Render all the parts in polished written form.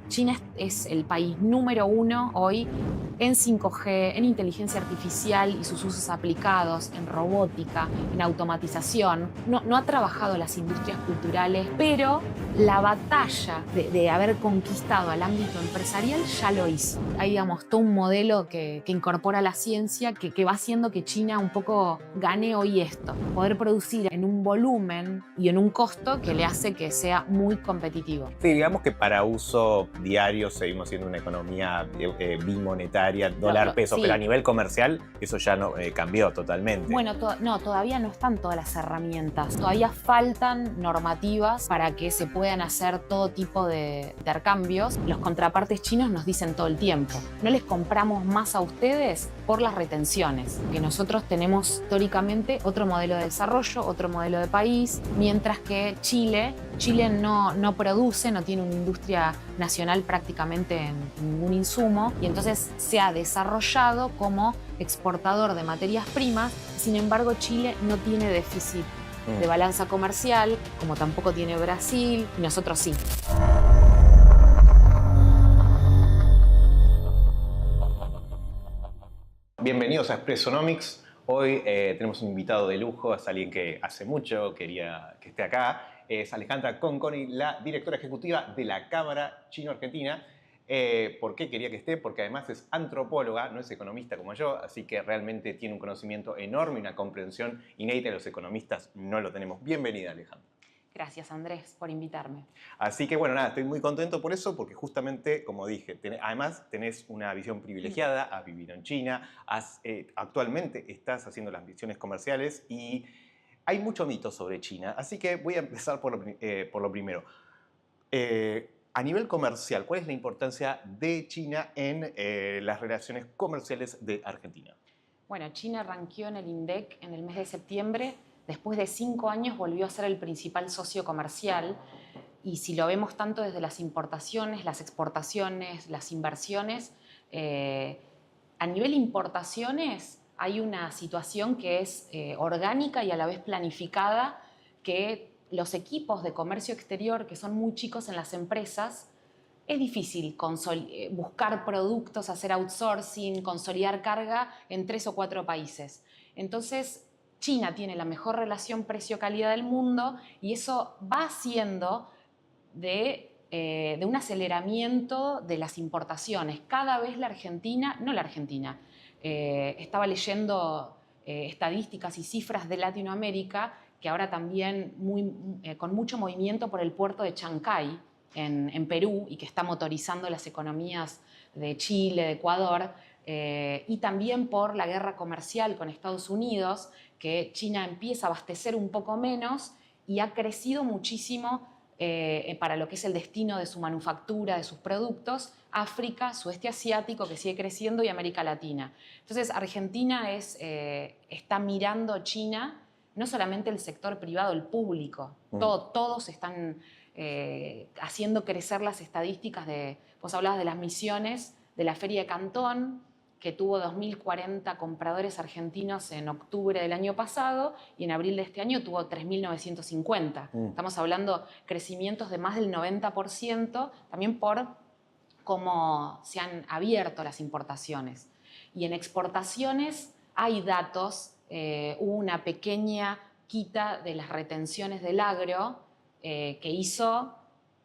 China es el país número uno hoy en 5G, en inteligencia artificial y sus usos aplicados, en robótica, en automatización. No ha trabajado las industrias culturales, pero la batalla de haber conquistado al ámbito empresarial ya lo hizo. Hay, digamos, todo un modelo que incorpora la ciencia que va haciendo que China un poco gane hoy esto. Poder producir en un volumen y en un costo que le hace que sea muy competitivo. Sí, digamos que para uso diario seguimos siendo una economía bimonetaria, dólar-peso, pero a Sí. nivel comercial eso ya no cambió totalmente. Bueno, no, todavía no están todas las herramientas. Todavía faltan normativas para que se puedan hacer todo tipo de intercambios. Los contrapartes chinos nos dicen todo el tiempo: no les compramos más a ustedes por las retenciones, que nosotros tenemos históricamente otro modelo de desarrollo, otro modelo de país, mientras que Chile no produce, no tiene una industria nacional prácticamente en ningún insumo, y entonces se ha desarrollado como exportador de materias primas. Sin embargo, Chile no tiene déficit de balanza comercial, como tampoco tiene Brasil, y nosotros sí. Bienvenidos a Expressonomics. Hoy tenemos un invitado de lujo, es alguien que hace mucho quería que esté acá. Es Alejandra Conconi, la directora ejecutiva de la Cámara Chino-Argentina. ¿Por qué quería que esté? Porque además es antropóloga, no es economista como yo, así que realmente tiene un conocimiento enorme y una comprensión inédita de los economistas. No lo tenemos. Bienvenida, Alejandra. Gracias, Andrés, por invitarme. Así que bueno, nada, estoy muy contento por eso, porque justamente, como dije, además tenés una visión privilegiada, has vivido en China, actualmente estás haciendo las misiones comerciales y hay mucho mito sobre China, así que voy a empezar por lo primero. A nivel comercial, ¿cuál es la importancia de China en las relaciones comerciales de Argentina? Bueno, China ranqueó en el INDEC en el mes de septiembre. Después de 5 años volvió a ser el principal socio comercial. Y si lo vemos tanto desde las importaciones, las exportaciones, las inversiones, a nivel importaciones hay una situación que es orgánica y a la vez planificada, que los equipos de comercio exterior, que son muy chicos en las empresas, es difícil buscar productos, hacer outsourcing, consolidar carga en 3 o 4 países. Entonces, China tiene la mejor relación precio-calidad del mundo, y eso va haciendo de un aceleramiento de las importaciones. Cada vez estaba leyendo estadísticas y cifras de Latinoamérica, que ahora también con mucho movimiento por el puerto de Chancay, en Perú, y que está motorizando las economías de Chile, de Ecuador, y también por la guerra comercial con Estados Unidos, que China empieza a abastecer un poco menos y ha crecido muchísimo para lo que es el destino de su manufactura, de sus productos: África, sudeste asiático, que sigue creciendo, y América Latina. Entonces, Argentina está mirando China, no solamente el sector privado, el público. Todos están haciendo crecer las estadísticas vos hablabas de las misiones de la Feria de Cantón, que tuvo 2.040 compradores argentinos en octubre del año pasado, y en abril de este año tuvo 3.950. Estamos hablando de crecimientos de más del 90%, también por cómo se han abierto las importaciones. Y en exportaciones hay datos, hubo una pequeña quita de las retenciones del agro, que hizo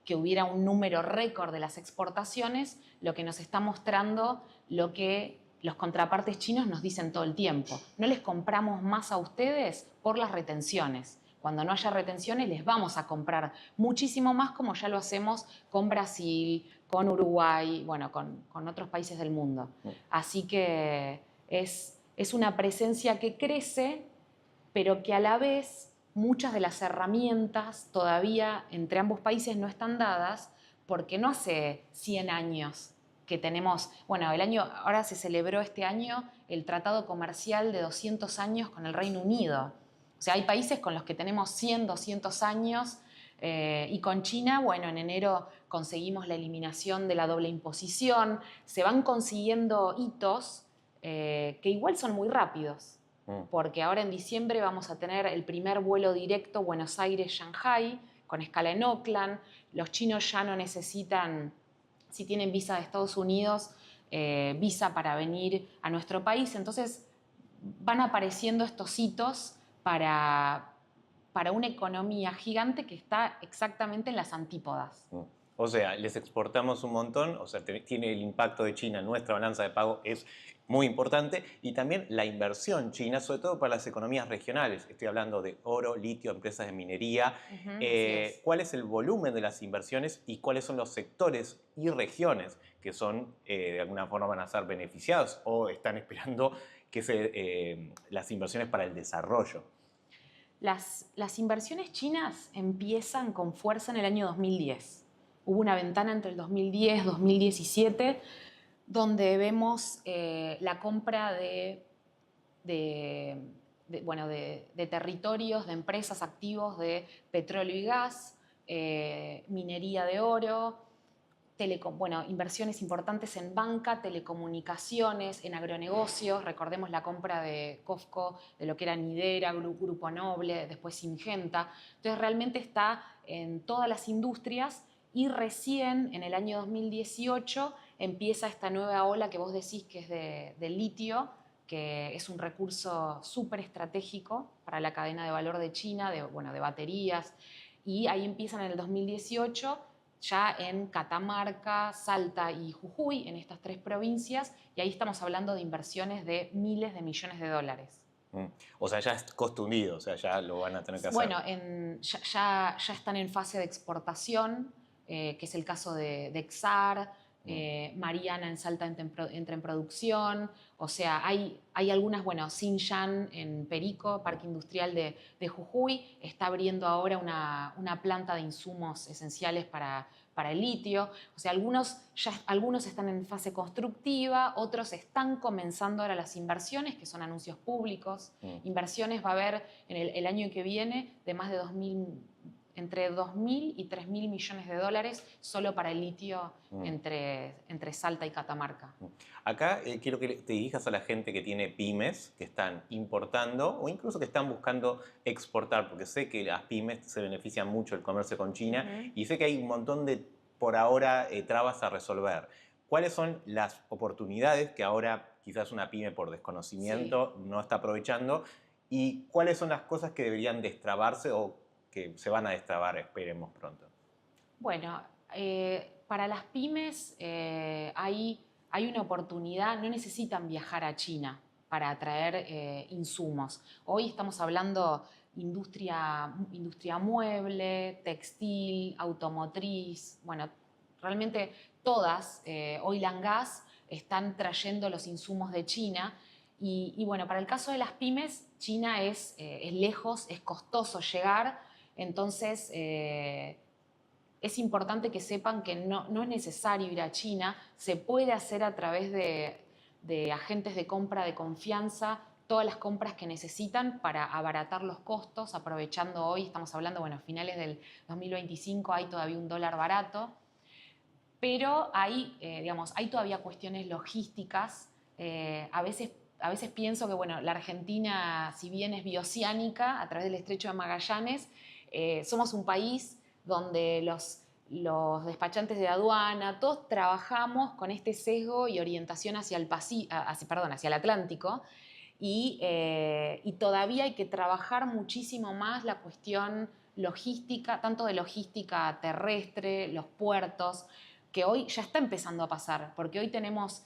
que hubiera un número récord de las exportaciones, lo que nos está mostrando lo que los contrapartes chinos nos dicen todo el tiempo: no les compramos más a ustedes por las retenciones. Cuando no haya retenciones les vamos a comprar muchísimo más, como ya lo hacemos con Brasil, con Uruguay, bueno, con otros países del mundo. Así que es una presencia que crece, pero que a la vez muchas de las herramientas todavía entre ambos países no están dadas, porque no hace 100 años que tenemos, bueno, ahora se celebró este año el tratado comercial de 200 años con el Reino Unido. O sea, hay países con los que tenemos 100, 200 años, y con China, bueno, en enero conseguimos la eliminación de la doble imposición. Se van consiguiendo hitos que igual son muy rápidos, porque ahora en diciembre vamos a tener el primer vuelo directo Buenos Aires-Shanghai, con escala en Auckland. Los chinos ya no necesitan si tienen visa de Estados Unidos, visa para venir a nuestro país. Entonces van apareciendo estos hitos para una economía gigante que está exactamente en las antípodas. O sea, les exportamos un montón, o sea, tiene el impacto de China en nuestra balanza de pago, es muy importante, y también la inversión china, sobre todo para las economías regionales. Estoy hablando de oro, litio, empresas de minería. Así es. ¿Cuál es el volumen de las inversiones y cuáles son los sectores y regiones que son, de alguna forma van a ser beneficiados o están esperando que las inversiones para el desarrollo? Las inversiones chinas empiezan con fuerza en el año 2010. Hubo una ventana entre el 2010 y 2017 donde vemos la compra de territorios, de empresas activos de petróleo y gas, minería de oro, inversiones importantes en banca, telecomunicaciones, en agronegocios. Recordemos la compra de COFCO, de lo que era Nidera, Grupo Noble, después Syngenta. Entonces realmente está en todas las industrias y recién en el año 2018 empieza esta nueva ola que vos decís que es del litio, que es un recurso súper estratégico para la cadena de valor de China, de baterías. Y ahí empiezan en el 2018 ya en Catamarca, Salta y Jujuy, en estas 3 provincias, y ahí estamos hablando de inversiones de miles de millones de dólares. O sea, ya es costo hundido, o sea, ya lo van a tener que hacer. Bueno, ya están en fase de exportación, que es el caso de Exar, Mariana en Salta entra en producción, o sea, hay algunas, Xinjiang en Perico, Parque Industrial de Jujuy, está abriendo ahora una planta de insumos esenciales para el litio, o sea, algunos están en fase constructiva, otros están comenzando ahora las inversiones, que son anuncios públicos. Inversiones va a haber en el año que viene de más de entre 2.000 y 3.000 millones de dólares solo para el litio entre Salta y Catamarca. Acá quiero que te dirijas a la gente que tiene pymes, que están importando o incluso que están buscando exportar, porque sé que las pymes se benefician mucho del comercio con China y sé que hay un montón de, por ahora, trabas a resolver. ¿Cuáles son las oportunidades que ahora quizás una pyme por desconocimiento no está aprovechando? ¿Y cuáles son las cosas que deberían destrabarse o que se van a destrabar, esperemos pronto? Bueno, para las pymes hay una oportunidad, no necesitan viajar a China para atraer insumos. Hoy estamos hablando industria mueble, textil, automotriz, realmente todas, oil and gas, están trayendo los insumos de China. Y para el caso de las pymes, China es lejos, es costoso llegar, entonces es importante que sepan que no es necesario ir a China, se puede hacer a través de agentes de compra de confianza todas las compras que necesitan para abaratar los costos, aprovechando hoy, estamos hablando, finales del 2025 hay todavía un dólar barato, pero hay todavía cuestiones logísticas. A veces pienso que la Argentina, si bien es bioceánica, a través del Estrecho de Magallanes, somos un país donde los despachantes de aduana, todos trabajamos con este sesgo y orientación hacia el Atlántico, y todavía hay que trabajar muchísimo más la cuestión logística, tanto de logística terrestre, los puertos, que hoy ya está empezando a pasar, porque hoy tenemos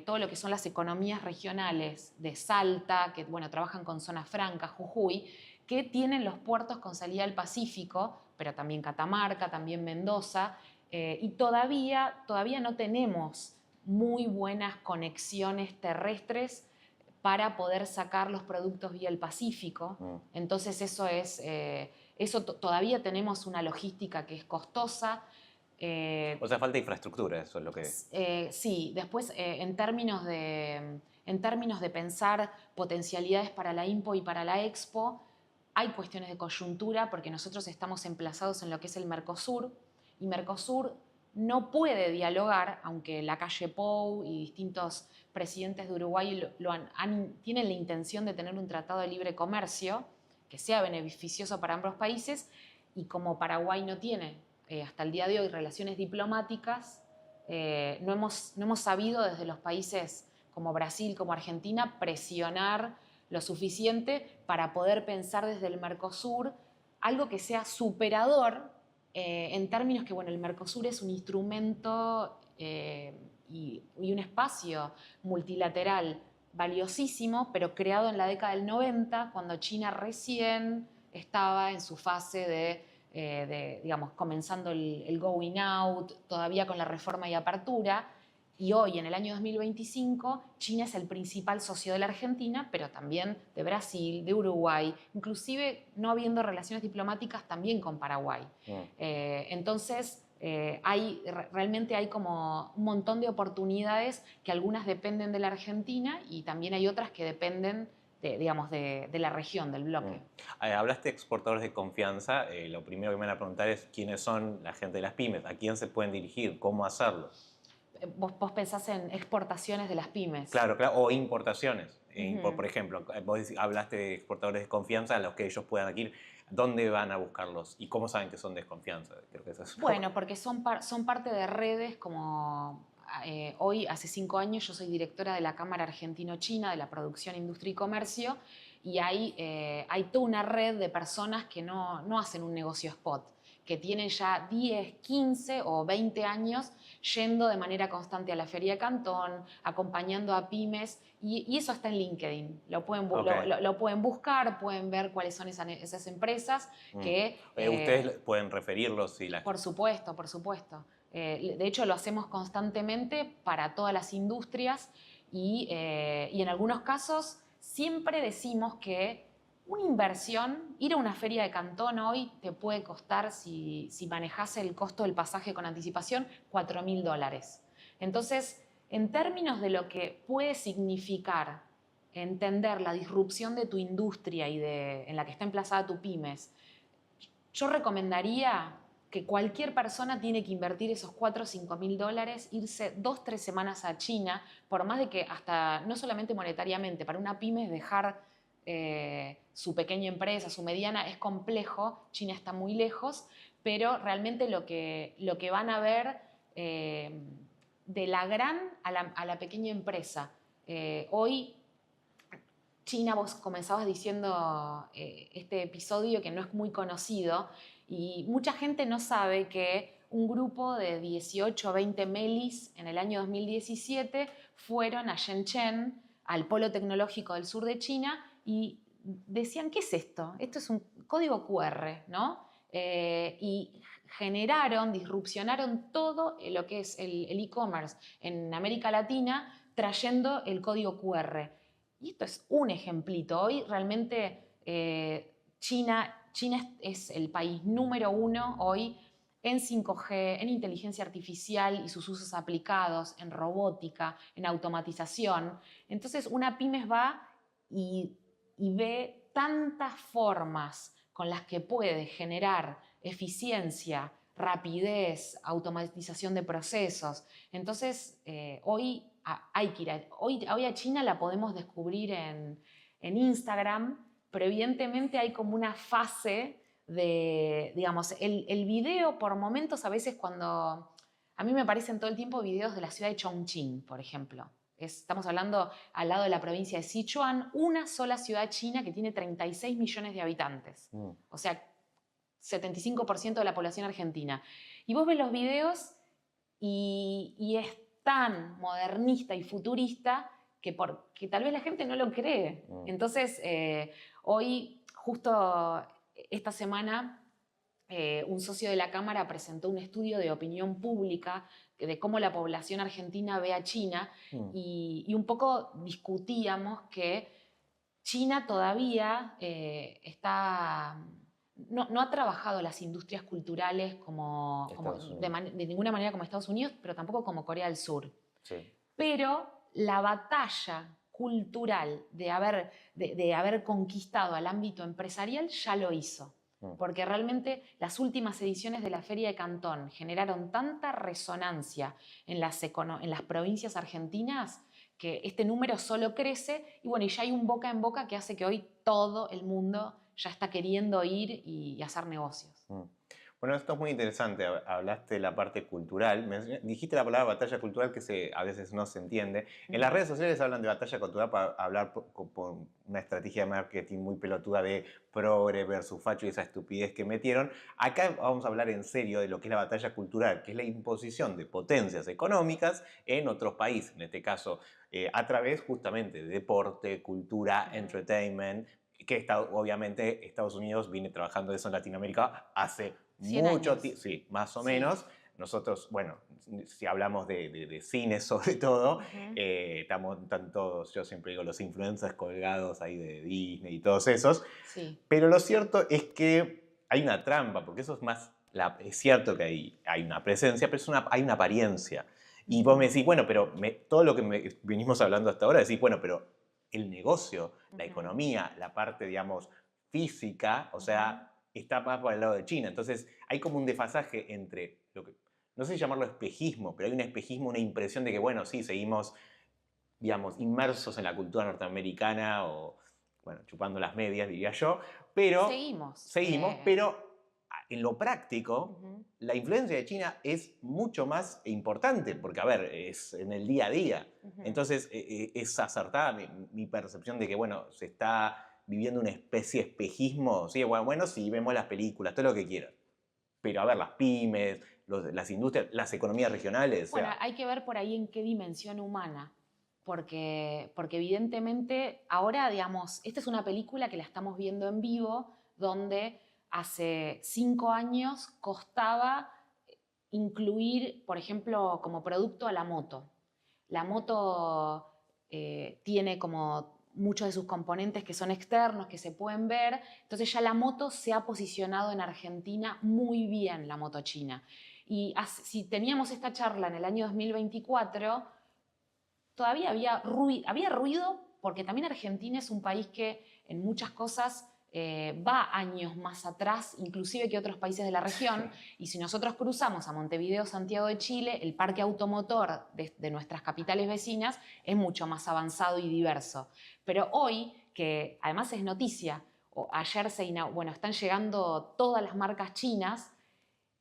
todo lo que son las economías regionales de Salta, que trabajan con zona franca, Jujuy, que tienen los puertos con salida al Pacífico, pero también Catamarca, también Mendoza, y todavía no tenemos muy buenas conexiones terrestres para poder sacar los productos vía el Pacífico. Entonces eso todavía tenemos una logística que es costosa. O sea, falta infraestructura, eso es lo que es. Sí, después en términos de pensar potencialidades para la IMPO y para la Expo, hay cuestiones de coyuntura porque nosotros estamos emplazados en lo que es el Mercosur, y Mercosur no puede dialogar, aunque la calle Pou y distintos presidentes de Uruguay tienen la intención de tener un tratado de libre comercio que sea beneficioso para ambos países, y como Paraguay no tiene hasta el día de hoy relaciones diplomáticas, no hemos sabido desde los países como Brasil, como Argentina, presionar lo suficiente para poder pensar desde el Mercosur algo que sea superador en términos que, bueno, el Mercosur es un instrumento y un espacio multilateral valiosísimo, pero creado en la década del 90, cuando China recién estaba en su fase digamos, comenzando el going out, todavía con la reforma y apertura. Y hoy, en el año 2025, China es el principal socio de la Argentina, pero también de Brasil, de Uruguay, inclusive no habiendo relaciones diplomáticas también con Paraguay. Entonces, realmente hay como un montón de oportunidades que algunas dependen de la Argentina y también hay otras que dependen digamos, de la región, del bloque. Hablaste de exportadores de confianza. Lo primero que me van a preguntar es quiénes son la gente de las pymes, a quién se pueden dirigir, cómo hacerlo. Vos pensás en exportaciones de las pymes. Claro, o importaciones. Por ejemplo, vos hablaste de exportadores de confianza a los que ellos puedan ir. ¿Dónde van a buscarlos? ¿Y cómo saben que son de desconfianza? Creo que Bueno, porque son parte de redes como... hoy, hace 5 años, yo soy directora de la Cámara Argentino-China de la Producción, Industria y Comercio, y hay toda una red de personas que no hacen un negocio spot, que tienen ya 10, 15 o 20 años yendo de manera constante a la Feria de Cantón, acompañando a pymes, y eso está en LinkedIn. Lo pueden buscar, pueden ver cuáles son esas empresas que... Ustedes pueden referirlos si Por supuesto, por supuesto. De hecho, lo hacemos constantemente para todas las industrias y en algunos casos siempre decimos que una inversión, ir a una feria de Cantón hoy te puede costar, si manejas el costo del pasaje con anticipación, $4.000. Entonces, en términos de lo que puede significar entender la disrupción de tu industria y en la que está emplazada tu pymes, yo recomendaría que cualquier persona tiene que invertir esos $4.000 o $5.000, irse 2 o 3 semanas a China, por más de que hasta, no solamente monetariamente, para una pyme dejar su pequeña empresa, su mediana, es complejo, China está muy lejos, pero realmente lo que van a ver de la gran a la pequeña empresa. Hoy China, vos comenzabas diciendo este episodio que no es muy conocido y mucha gente no sabe que un grupo de 18 o 20 melis en el año 2017 fueron a Shenzhen, al polo tecnológico del sur de China, y decían, ¿qué es esto? Esto es un código QR, ¿no? Y disrupcionaron todo lo que es el e-commerce en América Latina trayendo el código QR. Y esto es un ejemplito. Hoy realmente China es el país número 1 hoy en 5G, en inteligencia artificial y sus usos aplicados, en robótica, en automatización. Entonces una pymes va y ve tantas formas con las que puede generar eficiencia, rapidez, automatización de procesos. Entonces hoy hay que ir hoy a China la podemos descubrir en Instagram, pero evidentemente hay como una fase de, digamos, el video por momentos, a veces cuando... A mí me aparecen todo el tiempo videos de la ciudad de Chongqing, por ejemplo. Estamos hablando al lado de la provincia de Sichuan, una sola ciudad china que tiene 36 millones de habitantes. O sea, 75% de la población argentina. Y vos ves los videos y es tan modernista y futurista que tal vez la gente no lo cree. Entonces, hoy, justo esta semana, un socio de la Cámara presentó un estudio de opinión pública de cómo la población argentina ve a China y un poco discutíamos que China todavía no ha trabajado las industrias culturales de ninguna manera como Estados Unidos, pero tampoco como Corea del Sur. Sí. Pero la batalla cultural de haber conquistado al ámbito empresarial ya lo hizo. Porque realmente las últimas ediciones de la Feria de Cantón generaron tanta resonancia en las provincias argentinas que este número solo crece y bueno, y ya hay un boca en boca que hace que hoy todo el mundo ya está queriendo ir y hacer negocios. Bueno, esto es muy interesante. Hablaste de la parte cultural. Dijiste la palabra batalla cultural que a veces no se entiende. En las redes sociales hablan de batalla cultural para hablar por una estrategia de marketing muy pelotuda de progre versus facho y esa estupidez que metieron. Acá vamos a hablar en serio de lo que es la batalla cultural, que es la imposición de potencias económicas en otros países. En este caso, a través justamente de deporte, cultura, entertainment, que obviamente Estados Unidos viene trabajando eso en Latinoamérica hace 100 mucho años. tiempo, sí, más o Sí. menos. Nosotros, bueno, si hablamos de cine sobre todo, están todos, yo siempre digo, los influencers colgados ahí de Disney y todos esos. Sí. Pero lo cierto es que hay una trampa, porque eso es más, es cierto que hay una presencia, pero hay una apariencia. Y vos me decís, bueno, pero todo lo que venimos hablando hasta ahora, decís, bueno, pero el negocio, la economía, la parte, digamos, física, o sea, está más por el lado de China. Entonces, hay como un desfasaje entre lo que, no sé si llamarlo espejismo, pero hay un espejismo, una impresión de que, bueno, sí, seguimos, digamos, inmersos en la cultura norteamericana o, bueno, chupando las medias, diría yo, pero Seguimos. pero en lo práctico, la influencia de China es mucho más importante, porque, a ver, es en el día a día. Entonces, es acertada mi percepción de que, bueno, se está viviendo una especie de espejismo. Sí, bueno, sí, vemos las películas, todo lo que quieras. Pero, a ver, las pymes, las industrias, las economías regionales, o Bueno, sea, hay que ver por ahí en qué dimensión humana, porque evidentemente ahora, digamos, esta es una película que la estamos viendo en vivo, donde hace 5 años costaba incluir, por ejemplo, como producto a la moto. La moto tiene como muchos de sus componentes que son externos, que se pueden ver, entonces ya la moto se ha posicionado en Argentina muy bien, la moto china. Y si teníamos esta charla en el año 2024, todavía había ruido porque también Argentina es un país que en muchas cosas va años más atrás, inclusive que otros países de la región, y si nosotros cruzamos a Montevideo, Santiago de Chile, el parque automotor de nuestras capitales vecinas es mucho más avanzado y diverso. Pero hoy, que además es noticia, ayer bueno, están llegando todas las marcas chinas,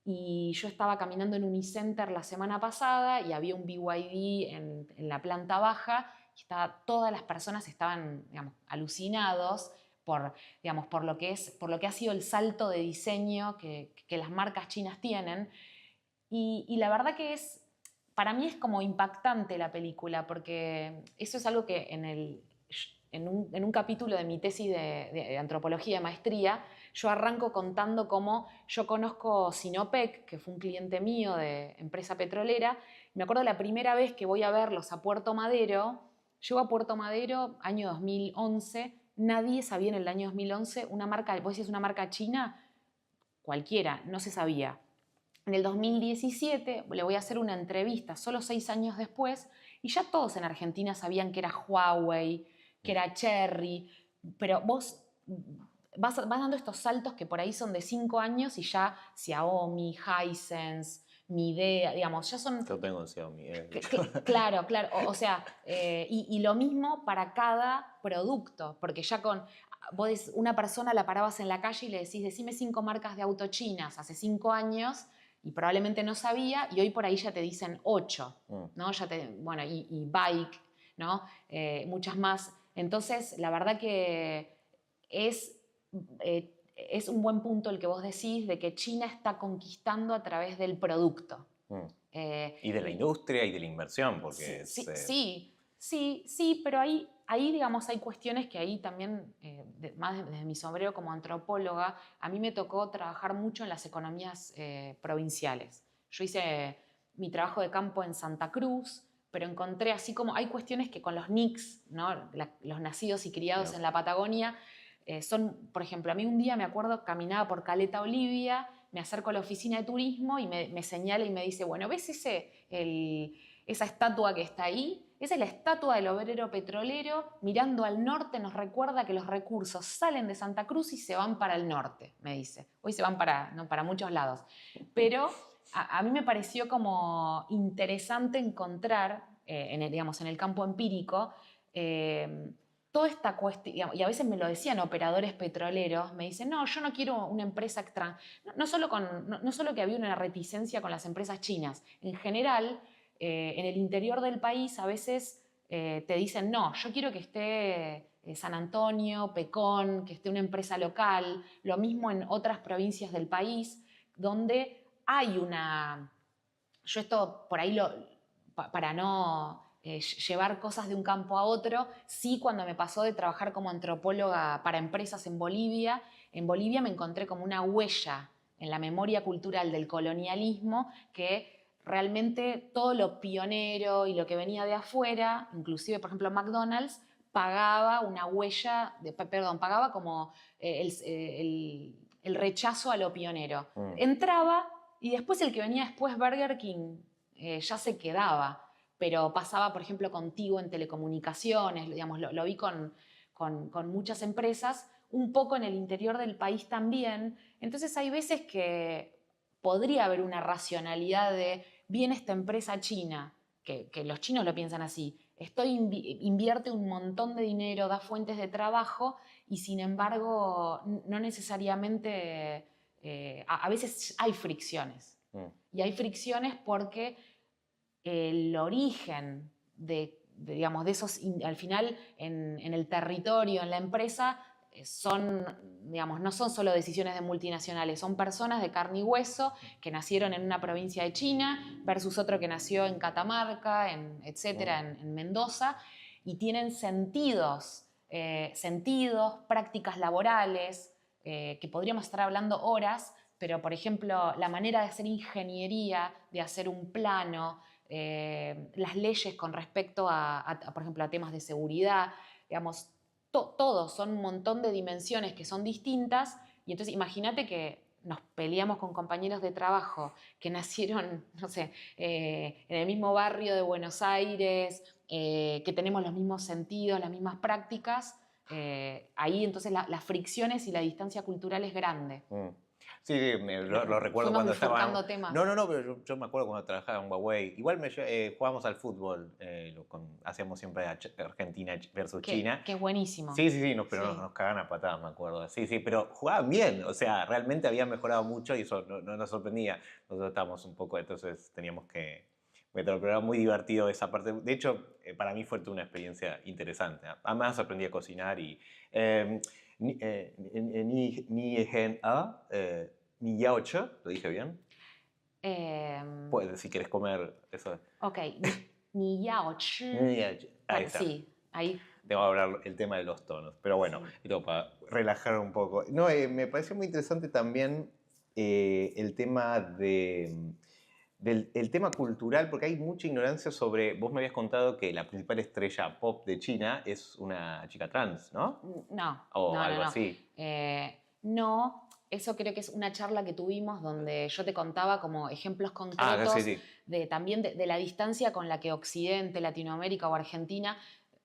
y yo estaba caminando en Unicenter la semana pasada y había un BYD en la planta baja y todas las personas estaban, digamos, alucinados por, digamos, por lo que ha sido el salto de diseño que las marcas chinas tienen. Y la verdad que para mí es como impactante la película, porque eso es algo que en un capítulo de mi tesis de antropología de maestría, yo arranco contando cómo yo conozco Sinopec, que fue un cliente mío de empresa petrolera. Me acuerdo la primera vez que voy a verlos a Puerto Madero. Llego a Puerto Madero, año 2011. Nadie sabía en el año 2011 una marca, vos decís una marca china, cualquiera, no se sabía. En el 2017 le voy a hacer una entrevista, solo 6 años después, y ya todos en Argentina sabían que era Huawei, que era Cherry, pero vos vas dando estos saltos que por ahí son de 5 años y ya Xiaomi, Hisense, Midea, digamos, ya son... yo tengo un Xiaomi. Claro, claro, o sea, y lo mismo para cada producto, porque ya vos una persona la parabas en la calle y le decís, decime 5 marcas de auto chinas hace 5 años, y probablemente no sabía, y hoy por ahí ya te dicen 8, ¿no? Bueno, y Bike, ¿no? Muchas más. Entonces, la verdad que es un buen punto el que vos decís de que China está conquistando a través del producto. Y de la industria y de la inversión, porque sí, pero ahí, digamos, hay cuestiones que ahí también, más desde mi sombrero como antropóloga, a mí me tocó trabajar mucho en las economías provinciales. Yo hice mi trabajo de campo en Santa Cruz, pero encontré así como hay cuestiones que con los NICs, ¿no? Los nacidos y criados en la Patagonia, son, por ejemplo, a mí un día me acuerdo, caminaba por Caleta Olivia, me acerco a la oficina de turismo y me señala y me dice, bueno, ¿ves esa estatua que está ahí? Esa es la estatua del obrero petrolero, mirando al norte nos recuerda que los recursos salen de Santa Cruz y se van para el norte, me dice. Hoy se van para muchos lados. Pero a mí me pareció como interesante encontrar, digamos, en el campo empírico, toda esta cuestión, y a veces me lo decían operadores petroleros, me dicen, no, yo no quiero una empresa extranjera. No solo que había una reticencia con las empresas chinas, en general, en el interior del país a veces te dicen, no, yo quiero que esté San Antonio, Pecón, que esté una empresa local, lo mismo en otras provincias del país, donde hay una... Yo esto por ahí, para no llevar cosas de un campo a otro, sí cuando me pasó de trabajar como antropóloga para empresas en Bolivia me encontré como una huella en la memoria cultural del colonialismo que realmente todo lo pionero y lo que venía de afuera, inclusive por ejemplo McDonald's, pagaba una huella, pagaba como el rechazo a lo pionero. Entraba y después el que venía después, Burger King, ya se quedaba, pero pasaba, por ejemplo, contigo en telecomunicaciones, digamos, lo vi con muchas empresas, un poco en el interior del país también. Entonces hay veces que podría haber una racionalidad de, viene esta empresa china, que los chinos lo piensan así, invierte un montón de dinero, da fuentes de trabajo y sin embargo no necesariamente... a veces hay fricciones. Y hay fricciones porque el origen digamos, de esos, al final, en el territorio, en la empresa, digamos, no son solo decisiones de multinacionales, son personas de carne y hueso que nacieron en una provincia de China versus otro que nació en Catamarca, etcétera, en Mendoza, y tienen sentidos, prácticas laborales, que podríamos estar hablando horas, pero por ejemplo la manera de hacer ingeniería, de hacer un plano, las leyes con respecto por ejemplo, a temas de seguridad, digamos, todos son un montón de dimensiones que son distintas y entonces imagínate que nos peleamos con compañeros de trabajo que nacieron, no sé, en el mismo barrio de Buenos Aires, que tenemos los mismos sentidos, las mismas prácticas. Ahí entonces las fricciones y la distancia cultural es grande. Sí, sí, lo recuerdo cuando estaba... temas. No, pero yo me acuerdo cuando trabajaba en Huawei. Igual jugábamos al fútbol, hacíamos siempre Argentina versus China. Que es buenísimo. Sí, pero nos cagaban a patadas, me acuerdo. Sí, pero jugaban bien, o sea, realmente habían mejorado mucho y eso no nos sorprendía. Nosotros estábamos un poco, entonces teníamos que meterlo, pero era muy divertido esa parte. De hecho, para mí fue una experiencia interesante. Además aprendí a cocinar y... Ni yao che, ¿lo dije bien? Puedes, si quieres comer eso. Ok, ni yao chi. Ahí está. Sí, ahí. Tengo que hablar el tema de los tonos. Pero bueno, sí. Para relajar un poco. No, me pareció muy interesante también el tema el tema cultural, porque hay mucha ignorancia sobre... Vos me habías contado que la principal estrella pop de China es una chica trans, ¿no? No. O algo así. No. Eso creo que es una charla que tuvimos donde yo te contaba como ejemplos concretos sí. También de la distancia con la que Occidente, Latinoamérica o Argentina,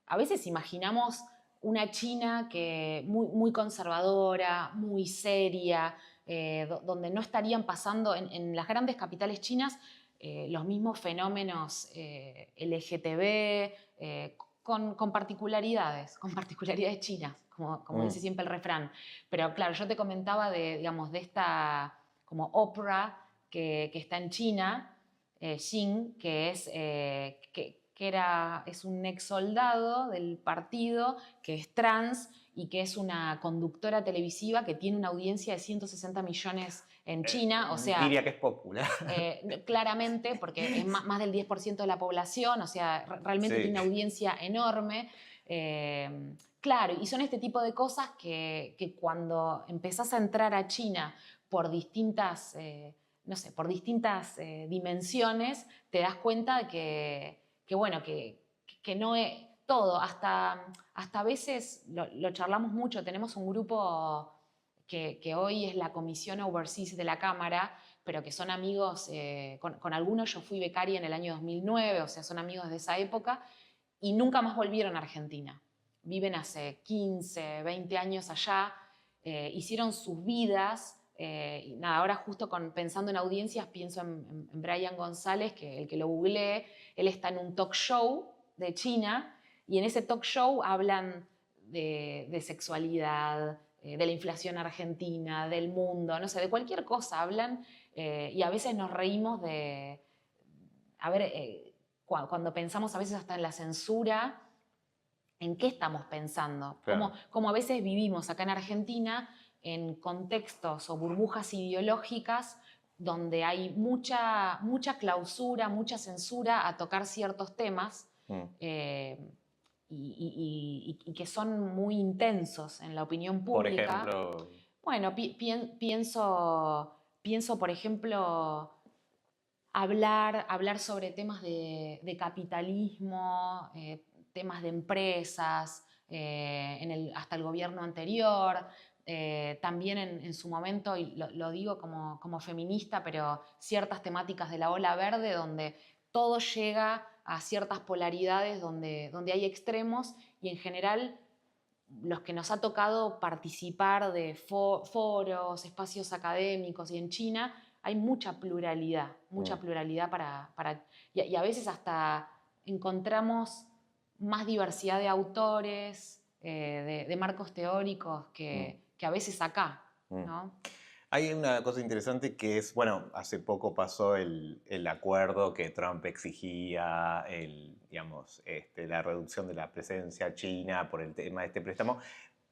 a veces imaginamos una China que muy conservadora, muy seria, donde no estarían pasando en las grandes capitales chinas los mismos fenómenos LGTB, con particularidades chinas, como dice siempre el refrán. Pero claro, yo te comentaba digamos, de esta como ópera que está en China, Xing, que es un ex soldado del partido, que es trans y que es una conductora televisiva que tiene una audiencia de 160 millones en China. O sea, diría que es popular. Claramente, porque es más del 10% de la población, o sea, realmente tiene una audiencia enorme. Claro, y son este tipo de cosas que cuando empezás a entrar a China por distintas, por distintas dimensiones, te das cuenta de que no es todo. Hasta a veces lo charlamos mucho, tenemos un grupo que hoy es la Comisión Overseas de la Cámara, pero que son amigos, con algunos yo fui becaria en el año 2009, o sea, son amigos de esa época, y nunca más volvieron a Argentina. Viven hace 15, 20 años allá, hicieron sus vidas, y nada, ahora justo pensando en audiencias pienso en Brian González, que el que lo googleé, él está en un talk show de China, y en ese talk show hablan de sexualidad, de la inflación argentina, del mundo, no sé, de cualquier cosa hablan y a veces nos reímos de, a ver, cuando pensamos a veces hasta en la censura, ¿en qué estamos pensando? Claro. Como a veces vivimos acá en Argentina en contextos o burbujas ideológicas donde hay mucha clausura, mucha censura a tocar ciertos temas eh, y que son muy intensos en la opinión Por pública. ejemplo, Bueno, pienso, por ejemplo, hablar sobre temas de capitalismo, temas de empresas, hasta el gobierno anterior, también en su momento, y lo digo como feminista, pero ciertas temáticas de la ola verde donde todo llega a ciertas polaridades donde hay extremos y en general los que nos ha tocado participar de foros, espacios académicos y en China hay mucha pluralidad y a veces hasta encontramos más diversidad de autores, de marcos teóricos que a veces acá, ¿no? hay una cosa interesante que es, bueno, hace poco pasó el acuerdo que Trump exigía, digamos, la reducción de la presencia china por el tema de este préstamo.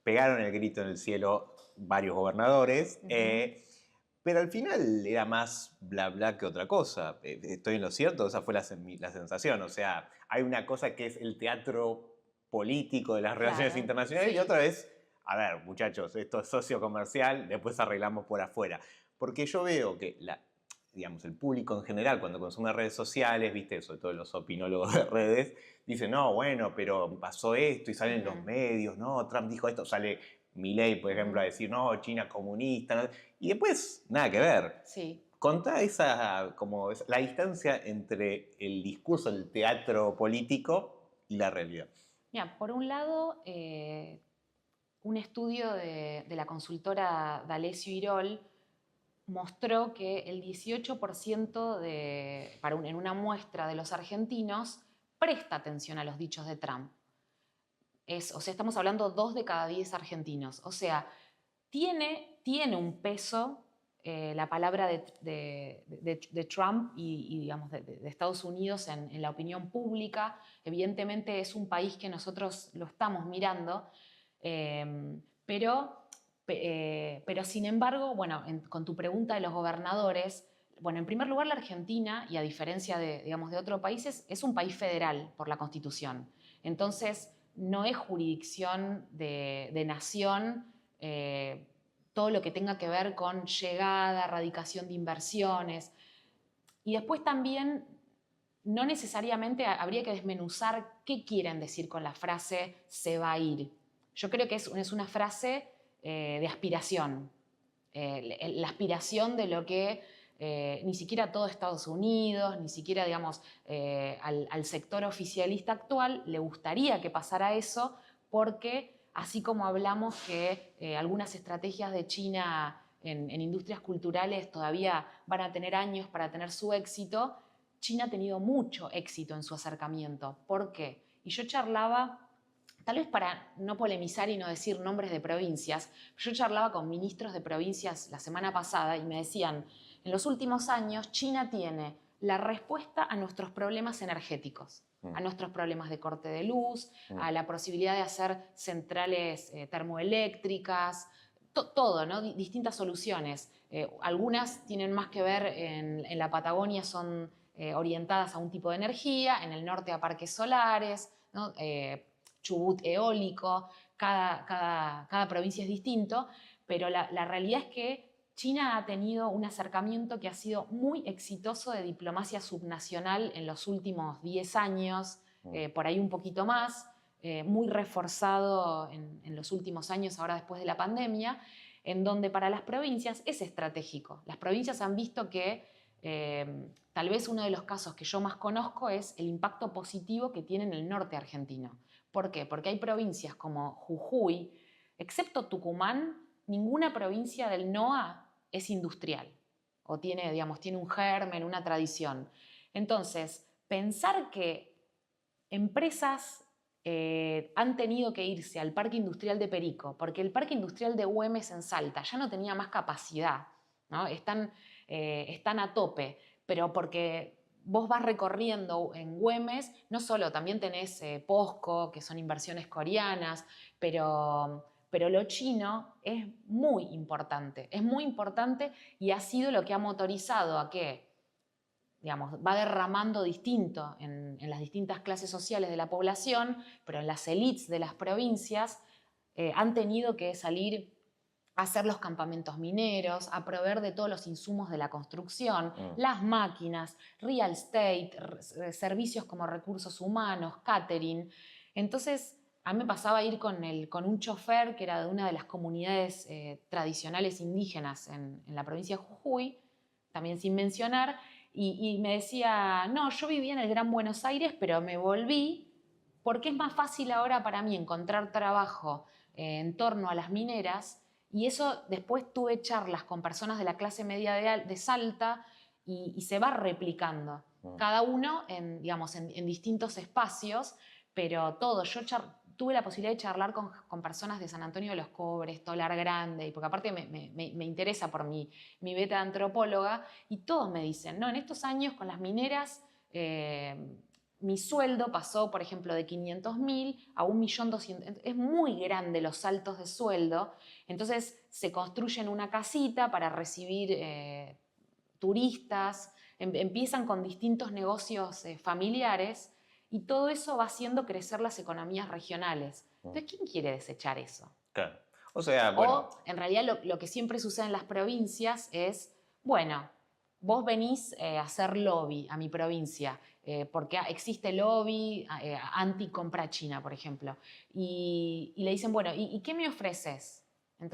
Pegaron el grito en el cielo varios gobernadores, pero al final era más bla bla que otra cosa. ¿Estoy en lo cierto? Esa fue la sensación. O sea, hay una cosa que es el teatro político de las relaciones Claro, internacionales sí. y otra vez, a ver, muchachos, esto es socio comercial, después arreglamos por afuera. Porque yo veo que digamos, el público en general, cuando consume redes sociales, viste, sobre todo los opinólogos de redes, dicen, no, bueno, pero pasó esto y salen los medios, no, Trump dijo esto, sale Milei, por ejemplo, a decir, no, China comunista, ¿no? Y después, nada que ver. Sí. Contá la distancia entre el discurso, el teatro político y la realidad. Mira, por un lado, un estudio de la consultora D'Alessio Irol mostró que el 18% en una muestra de los argentinos presta atención a los dichos de Trump. O sea, estamos hablando 2 de cada 10 argentinos. O sea, tiene un peso la palabra de Trump digamos, de Estados Unidos en la opinión pública. Evidentemente es un país que nosotros lo estamos mirando, pero sin embargo, bueno, con tu pregunta de los gobernadores, bueno, en primer lugar la Argentina, y a diferencia digamos, de otros países, es un país federal por la Constitución. Entonces, no es jurisdicción de nación todo lo que tenga que ver con llegada, radicación de inversiones. Y después también no necesariamente habría que desmenuzar qué quieren decir con la frase se va a ir. Yo creo que es una frase de aspiración, la aspiración de lo que ni siquiera todo Estados Unidos, ni siquiera, digamos, al sector oficialista actual le gustaría que pasara eso, porque así como hablamos que algunas estrategias de China en industrias culturales todavía van a tener años para tener su éxito, China ha tenido mucho éxito en su acercamiento. ¿Por qué? Y yo charlaba, tal vez para no polemizar y no decir nombres de provincias, yo charlaba con ministros de provincias la semana pasada y me decían, en los últimos años China tiene la respuesta a nuestros problemas energéticos, a nuestros problemas de corte de luz, a la posibilidad de hacer centrales termoeléctricas, todo, ¿no? Distintas soluciones. Algunas tienen más que ver en la Patagonia, son orientadas a un tipo de energía, en el norte a parques solares, ¿no? Chubut eólico, cada provincia es distinto, pero la realidad es que China ha tenido un acercamiento que ha sido muy exitoso de diplomacia subnacional en los últimos 10 años, por ahí un poquito más, muy reforzado en los últimos años, ahora después de la pandemia, en donde para las provincias es estratégico. Las provincias han visto que tal vez uno de los casos que yo más conozco es el impacto positivo que tiene en el norte argentino. ¿Por qué? Porque hay provincias como Jujuy, excepto Tucumán, ninguna provincia del NOA es industrial o tiene, digamos, tiene un germen, una tradición. Entonces, pensar que empresas han tenido que irse al Parque Industrial de Perico, porque el Parque Industrial de Güemes en Salta ya no tenía más capacidad, ¿no? Están a tope, pero porque vos vas recorriendo en Güemes, no solo, también tenés POSCO, que son inversiones coreanas, pero lo chino es muy importante y ha sido lo que ha motorizado a que, digamos, va derramando distinto en las distintas clases sociales de la población, pero en las élites de las provincias han tenido que salir a hacer los campamentos mineros, a proveer de todos los insumos de la construcción, las máquinas, real estate, servicios como recursos humanos, catering. Entonces, a mí me pasaba a ir con un chofer que era de una de las comunidades tradicionales indígenas en la provincia de Jujuy, también sin mencionar, y me decía, no, yo vivía en el Gran Buenos Aires, pero me volví porque es más fácil ahora para mí encontrar trabajo en torno a las mineras, y eso después tuve charlas con personas de la clase media de Salta y se va replicando, cada uno digamos, en distintos espacios, pero todo. Tuve la posibilidad de charlar con personas de San Antonio de los Cobres, Tolar Grande, y porque aparte me interesa por mi beta de antropóloga, y todos me dicen, no, en estos años con las mineras mi sueldo pasó, por ejemplo, de 500.000 a 1.200.000. Es muy grande los saltos de sueldo, entonces se construyen una casita para recibir turistas, empiezan con distintos negocios familiares, y todo eso va haciendo crecer las economías regionales. Entonces, ¿quién quiere desechar eso? Claro. O sea, O, bueno, en realidad, lo que siempre sucede en las provincias es, bueno, vos venís a hacer lobby a mi provincia, porque existe lobby anti-compra china, por ejemplo, y le dicen, bueno, ¿y qué me ofreces?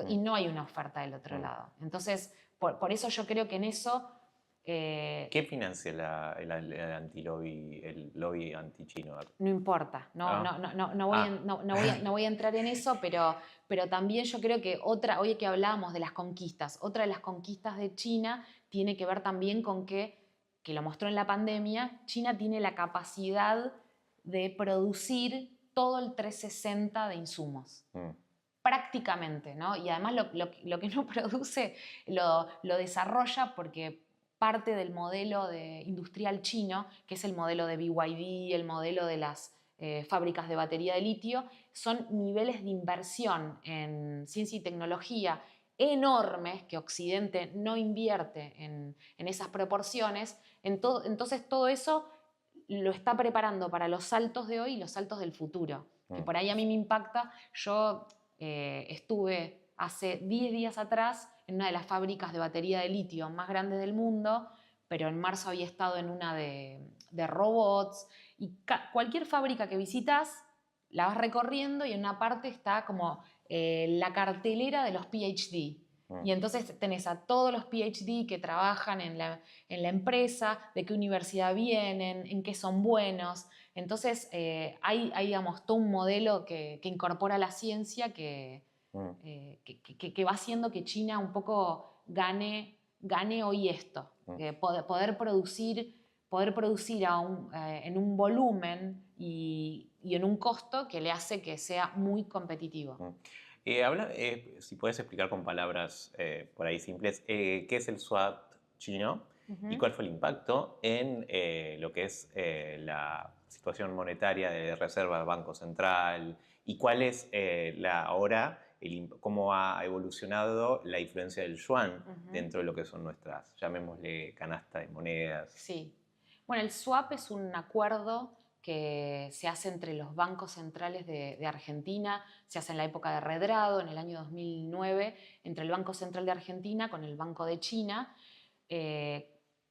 Y no hay una oferta del otro lado. Entonces, por eso yo creo que en eso ¿qué financia el anti-lobby, el lobby anti-chino? no importa, ¿Ah? no voy a entrar en eso, pero también yo creo que hoy que hablábamos de las conquistas, otra de las conquistas de China tiene que ver también con que lo mostró en la pandemia, China tiene la capacidad de producir todo el 360 de insumos. Prácticamente, ¿no? Y además lo que no produce lo desarrolla porque parte del modelo industrial chino, que es el modelo de BYD, el modelo de las fábricas de batería de litio, son niveles de inversión en ciencia y tecnología enormes que Occidente no invierte en esas proporciones. Entonces todo eso lo está preparando para los saltos de hoy y los saltos del futuro, que por ahí a mí me impacta. Yo estuve hace 10 días atrás en una de las fábricas de batería de litio más grandes del mundo, pero en marzo había estado en una de robots, y cualquier fábrica que visitas la vas recorriendo y en una parte está como la cartelera de los PhD. Y entonces tenés a todos los PhD que trabajan en la empresa, de qué universidad vienen, en qué son buenos. Entonces hay, digamos, todo un modelo que incorpora la ciencia que va haciendo que China un poco gane hoy esto. Poder producir en un volumen y en un costo que le hace que sea muy competitivo. Si puedes explicar con palabras por ahí simples, ¿qué es el SWAT chino y cuál fue el impacto en lo que es la situación monetaria de reserva del Banco Central, y cuál es ahora cómo ha evolucionado la influencia del yuan dentro de lo que son nuestras, llamémosle, canasta de monedas? Sí. Bueno, el swap es un acuerdo que se hace entre los bancos centrales de Argentina, se hace en la época de Redrado, en el año 2009, entre el Banco Central de Argentina con el Banco de China,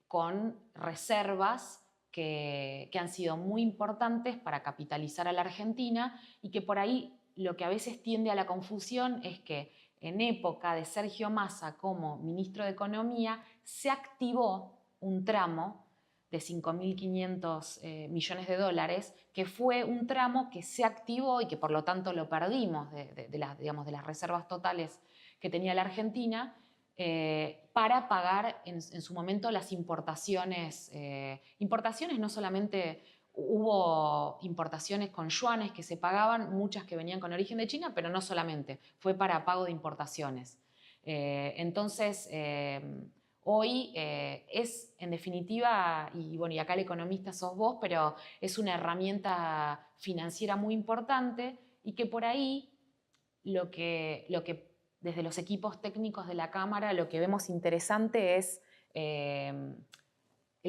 con reservas que han sido muy importantes para capitalizar a la Argentina, y que por ahí lo que a veces tiende a la confusión es que en época de Sergio Massa como ministro de Economía se activó un tramo de 5.500 millones de dólares, que fue un tramo que se activó y que por lo tanto lo perdimos digamos, de las reservas totales que tenía la Argentina, para pagar en su momento las importaciones. Importaciones no solamente hubo importaciones con yuanes que se pagaban, muchas que venían con origen de China, pero no solamente, fue para pago de importaciones. Entonces, hoy es, en definitiva, y bueno, y acá el economista sos vos, pero es una herramienta financiera muy importante y que por ahí lo que desde los equipos técnicos de la Cámara lo que vemos interesante es el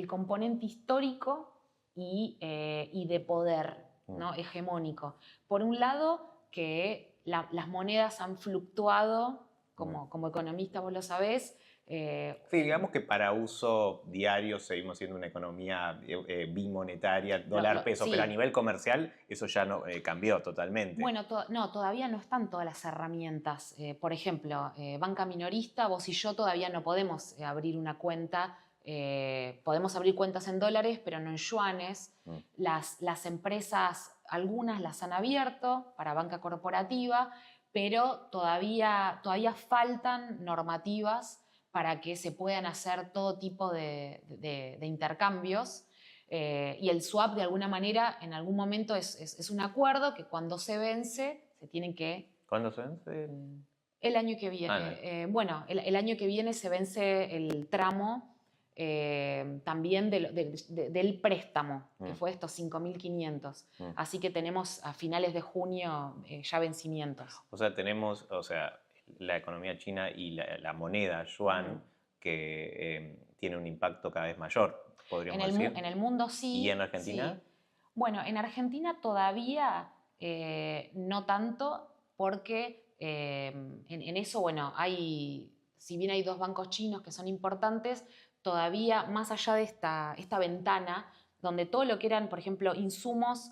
componente histórico y de poder, ¿no? Hegemónico. Por un lado, que las monedas han fluctuado, como economista vos lo sabés. Sí, digamos que para uso diario seguimos siendo una economía bimonetaria, dólar-peso, pero a Sí. nivel comercial eso ya no, cambió totalmente. Bueno, no, todavía no están todas las herramientas. Por ejemplo, banca minorista, vos y yo todavía no podemos abrir una cuenta. Podemos abrir cuentas en dólares, pero no en yuanes. Las empresas, algunas las han abierto para banca corporativa, pero todavía faltan normativas para que se puedan hacer todo tipo de intercambios. Y el swap, de alguna manera, en algún momento es un acuerdo que cuando se vence, se tienen que... ¿Cuándo se vence? El año que viene. Bueno, el año que viene se vence el tramo también del préstamo, que fue estos 5.500. Así que tenemos a finales de junio ya vencimientos. O sea, tenemos, la economía china y la moneda yuan que tiene un impacto cada vez mayor, podríamos decir. En el mundo sí. ¿Y en Argentina? Sí. Bueno, en Argentina todavía no tanto, porque en eso, bueno, si bien hay dos bancos chinos que son importantes, todavía más allá de esta ventana, donde todo lo que eran, por ejemplo, insumos,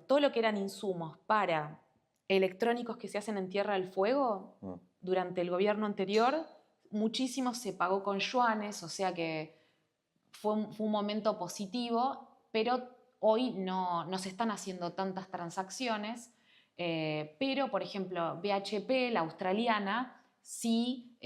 todo lo que eran insumos para electrónicos que se hacen en Tierra del Fuego, durante el gobierno anterior, muchísimo se pagó con yuanes, o sea que fue un momento positivo, pero hoy no se están haciendo tantas transacciones. Pero, por ejemplo, BHP, la australiana, sí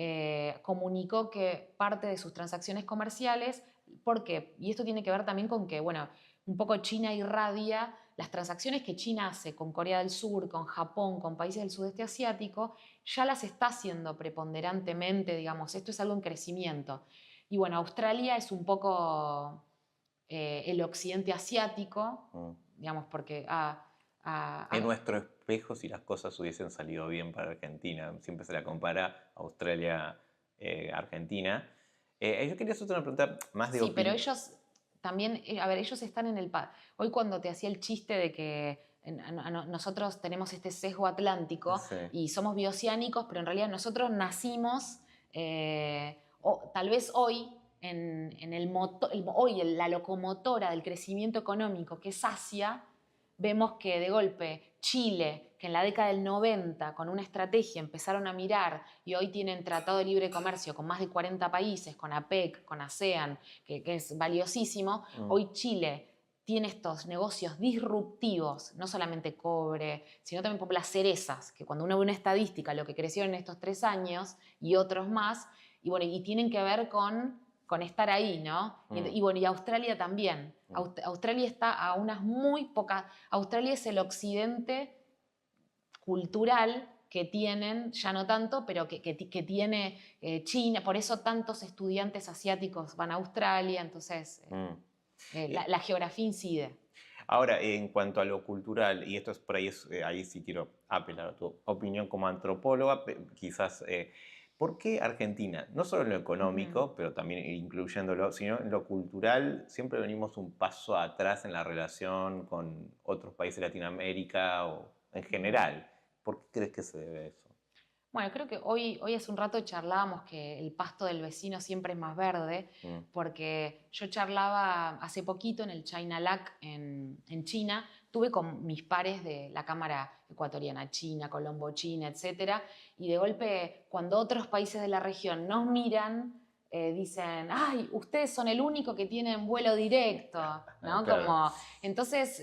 comunicó que parte de sus transacciones comerciales, ¿por qué? Y esto tiene que ver también con que, bueno, un poco China irradia las transacciones que China hace con Corea del Sur, con Japón, con países del sudeste asiático, ya las está haciendo preponderantemente, digamos, esto es algo en crecimiento. Y bueno, Australia es un poco el occidente asiático, digamos, porque... En nuestro espejo, si las cosas hubiesen salido bien para Argentina, siempre se la compara Australia-Argentina. Yo quería hacerte una pregunta más de Sí, pero ellos también, a ver, ellos están en el... Hoy cuando te hacía el chiste de que nosotros tenemos este sesgo atlántico y somos bioceánicos, pero en realidad nosotros nacimos, tal vez hoy, hoy la locomotora del crecimiento económico, que es Asia, vemos que de golpe Chile, que en la década del 90 con una estrategia empezaron a mirar y hoy tienen tratado de libre comercio con más de 40 países, con APEC, con ASEAN, que es valiosísimo, hoy Chile tiene estos negocios disruptivos, no solamente cobre, sino también por las cerezas, que cuando uno ve una estadística, lo que crecieron en estos 3 años y otros más, y bueno, y tienen que ver con estar ahí, ¿no? Y bueno, y Australia también. Australia está a unas muy pocas... Australia es el occidente cultural que tienen, ya no tanto, pero que tiene China. Por eso tantos estudiantes asiáticos van a Australia, entonces la geografía incide. Ahora, en cuanto a lo cultural, y esto es por ahí, ahí sí quiero apelar a tu opinión como antropóloga, quizás... ¿Por qué Argentina? No solo en lo económico, pero también incluyéndolo, sino en lo cultural, siempre venimos un paso atrás en la relación con otros países de Latinoamérica o en general. ¿Por qué crees que se debe a eso? Bueno, creo que hoy hace un rato charlábamos que el pasto del vecino siempre es más verde, porque yo charlaba hace poquito en el China LAC en China, tuve con mis pares de la Cámara Ecuatoriana China, Colombo China, etc. Y de golpe, cuando otros países de la región nos miran, dicen, ay, ustedes son el único que tienen vuelo directo, ¿no? Claro. Entonces,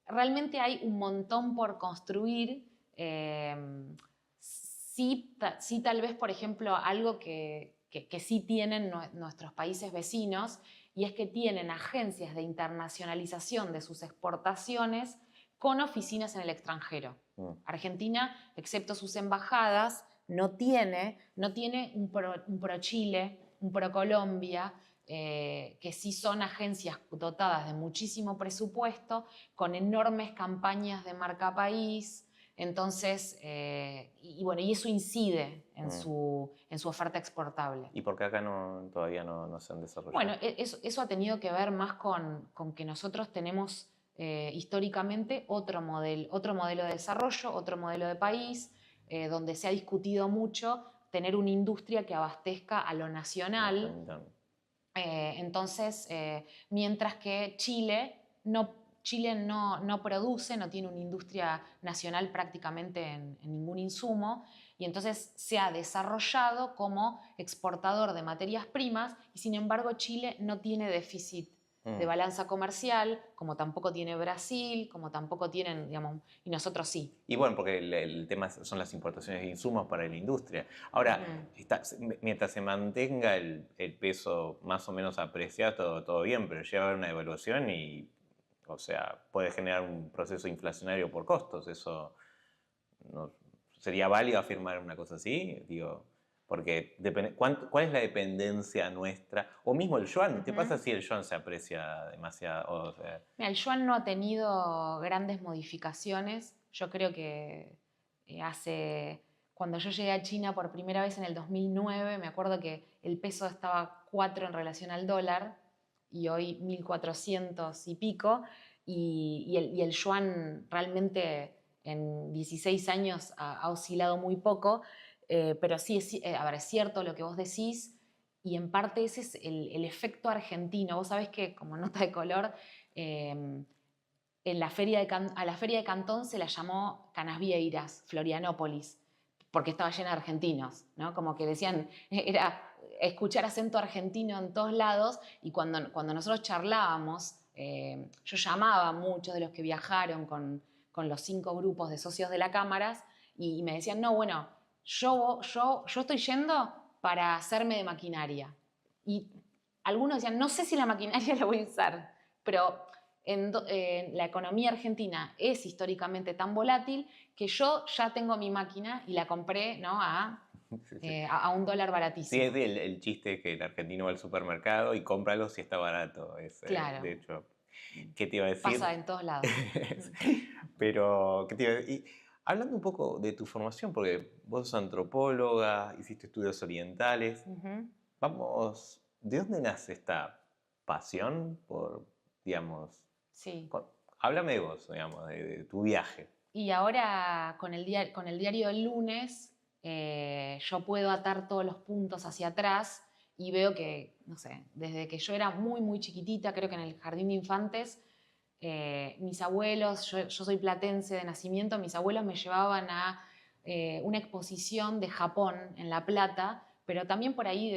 realmente hay un montón por construir. Sí, tal vez, por ejemplo, algo que sí tienen nuestros países vecinos, y es que tienen agencias de internacionalización de sus exportaciones con oficinas en el extranjero. Argentina, excepto sus embajadas, no tiene un pro Chile, un pro Colombia, que sí son agencias dotadas de muchísimo presupuesto, con enormes campañas de marca país. Entonces, bueno, y eso incide en su oferta exportable. ¿Y por qué acá todavía no se han desarrollado? Bueno, eso ha tenido que ver más con que nosotros tenemos históricamente otro modelo de desarrollo, otro modelo de país, donde se ha discutido mucho tener una industria que abastezca a lo nacional. Entonces, mientras que Chile no produce, no tiene una industria nacional prácticamente en ningún insumo, y entonces se ha desarrollado como exportador de materias primas, y sin embargo Chile no tiene déficit de balanza comercial, como tampoco tiene Brasil, como tampoco tienen, digamos, y nosotros sí. Y bueno, porque el tema son las importaciones de insumos para la industria. Ahora, mientras se mantenga el peso más o menos apreciado, todo bien, pero llega a haber una devaluación y, o sea, puede generar un proceso inflacionario por costos. ¿Eso no sería válido afirmar una cosa así? Digo, porque ¿cuál es la dependencia nuestra? O mismo el yuan, ¿qué pasa si el yuan se aprecia demasiado? Mira, el yuan no ha tenido grandes modificaciones. Yo creo que cuando yo llegué a China por primera vez en el 2009, me acuerdo que el peso estaba 4 en relación al dólar y hoy 1.400 y pico. Y el yuan realmente en 16 años ha oscilado muy poco. Pero sí, a ver, es cierto lo que vos decís, y en parte ese es el efecto argentino. Vos sabés que, como nota de color, a la feria de Cantón se la llamó Canasvieiras, Florianópolis, porque estaba llena de argentinos, ¿no? Como que decían, era escuchar acento argentino en todos lados, y cuando nosotros charlábamos, yo llamaba a muchos de los que viajaron con los 5 grupos de socios de la Cámara, y me decían, no, bueno, yo estoy yendo para hacerme de maquinaria. Y algunos decían, no sé si la maquinaria la voy a usar, pero la economía argentina es históricamente tan volátil que yo ya tengo mi máquina y la compré, ¿no? a $1 baratísimo. Sí, es el chiste es que el argentino va al supermercado y cómpralo si está barato. Claro. De hecho, ¿qué te iba a decir? Pasa en todos lados. Pero, ¿qué te iba a decir? Hablando un poco de tu formación, porque vos sos antropóloga, hiciste estudios orientales. Vamos, ¿de dónde nace esta pasión por, digamos... Sí. Háblame de vos, digamos, de tu viaje. Y ahora con el diario del lunes yo puedo atar todos los puntos hacia atrás y veo que, no sé, desde que yo era muy, muy chiquitita, creo que en el jardín de infantes, mis abuelos, yo soy platense de nacimiento, mis abuelos me llevaban a una exposición de Japón en La Plata, pero también por ahí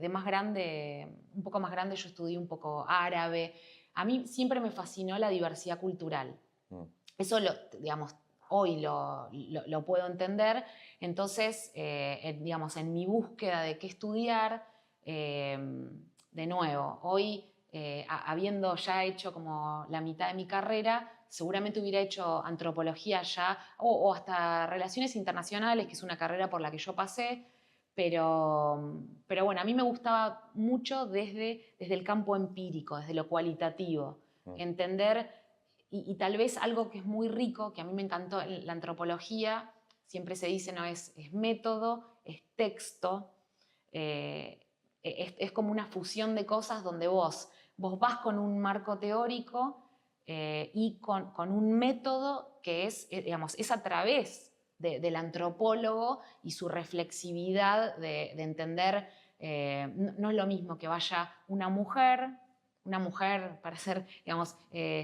de más grande, un poco más grande, yo estudié un poco árabe. A mí siempre me fascinó la diversidad cultural. Eso, digamos, hoy lo puedo entender. Entonces, digamos, en mi búsqueda de qué estudiar, de nuevo, hoy, habiendo ya hecho como la mitad de mi carrera, seguramente hubiera hecho antropología ya, o hasta relaciones internacionales, que es una carrera por la que yo pasé. Pero bueno, a mí me gustaba mucho desde el campo empírico, desde lo cualitativo, entender, y tal vez algo que es muy rico, que a mí me encantó en la antropología, siempre se dice, ¿no? Es método, es texto, es como una fusión de cosas donde vos vas con un marco teórico y con un método que es, digamos, es a través del antropólogo y su reflexividad de entender, no es lo mismo que vaya una mujer para ser, digamos,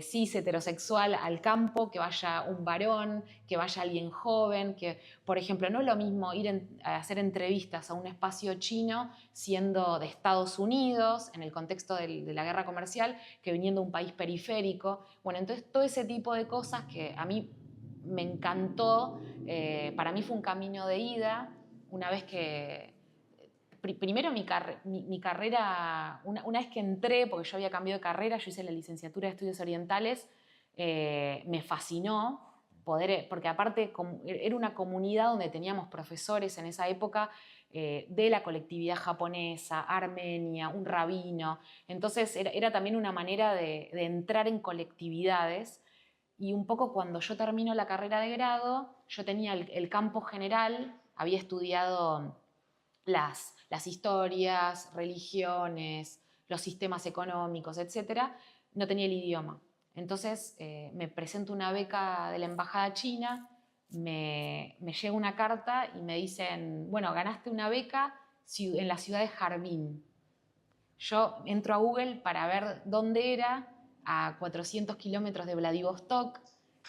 cis, heterosexual al campo, que vaya un varón, que vaya alguien joven, que, por ejemplo, no es lo mismo ir a hacer entrevistas a un espacio chino siendo de Estados Unidos, en el contexto de la guerra comercial, que viniendo de un país periférico. Bueno, entonces todo ese tipo de cosas que a mí me encantó, para mí fue un camino de ida, una vez que primero mi carrera, una vez que entré, porque yo había cambiado de carrera, yo hice la licenciatura de Estudios Orientales, me fascinó porque aparte era una comunidad donde teníamos profesores en esa época de la colectividad japonesa, armenia, un rabino. Entonces era también una manera de entrar en colectividades. Y un poco cuando yo termino la carrera de grado, yo tenía el campo general, había estudiado las historias, religiones, los sistemas económicos, etcétera, no tenía el idioma. Entonces me presento una beca de la Embajada China, me llega una carta y me dicen, bueno, ganaste una beca en la ciudad de Harbin. Yo entro a Google para ver dónde era, a 400 kilómetros de Vladivostok,